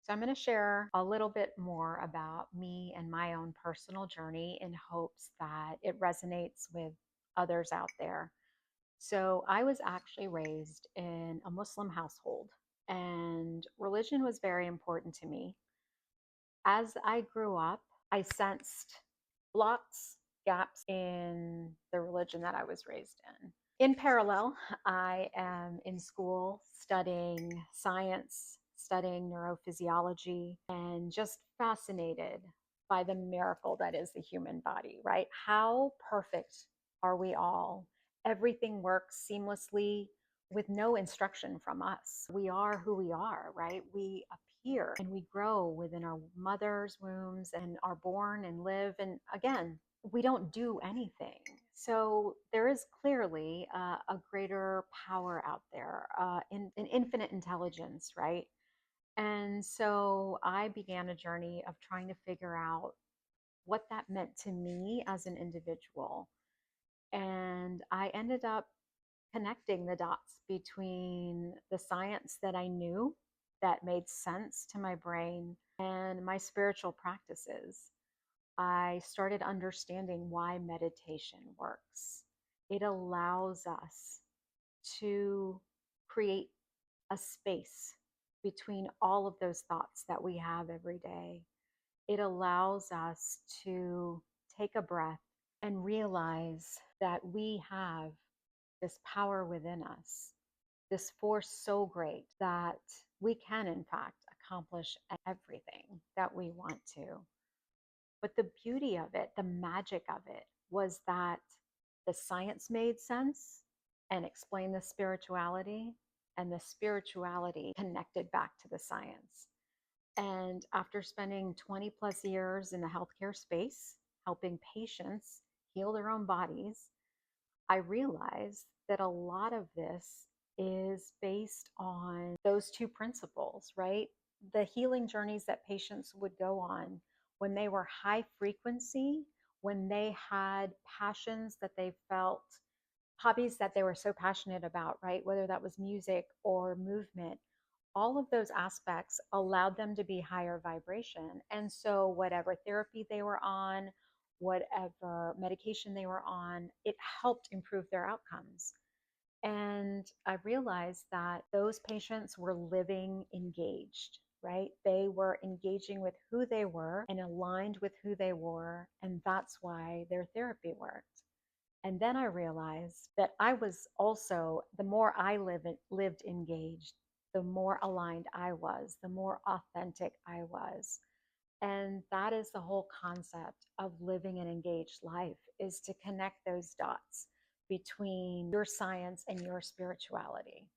So, I'm going to share a little bit more about me and my own personal journey in hopes that it resonates with others out there. So, I was actually raised in a Muslim household, and religion was very important to me. As I grew up, I sensed blocks, gaps in the religion that I was raised in. In parallel, I am in school studying science, studying neurophysiology, and just fascinated by the miracle that is the human body, right? How perfect are we all? Everything works seamlessly with no instruction from us. We are who we are, right? We appear and we grow within our mother's wombs and are born and live. And again, we don't do anything. So there is clearly a greater power out there, in an infinite intelligence, right? And so I began a journey of trying to figure out what that meant to me as an individual. And I ended up connecting the dots between the science that I knew that made sense to my brain and my spiritual practices. I started understanding why meditation works. It allows us to create a space between all of those thoughts that we have every day. It allows us to take a breath and realize that we have this power within us, this force so great that we can, in fact, accomplish everything that we want to. But the beauty of it, the magic of it, was that the science made sense and explained the spirituality, and the spirituality connected back to the science. And after spending 20 plus years in the healthcare space, helping patients heal their own bodies, I realized that a lot of this is based on those two principles, right? The healing journeys that patients would go on when they were high frequency, when they had passions that they felt, hobbies that they were so passionate about, right? Whether that was music or movement, all of those aspects allowed them to be higher vibration. And so, whatever therapy they were on, whatever medication they were on, it helped improve their outcomes. And I realized that those patients were living engaged, right? They were engaging with who they were and aligned with who they were. And that's why their therapy worked. And then I realized that I was also, the more I lived engaged, the more aligned I was, the more authentic I was. And that is the whole concept of living an engaged life, is to connect those dots between your science and your spirituality.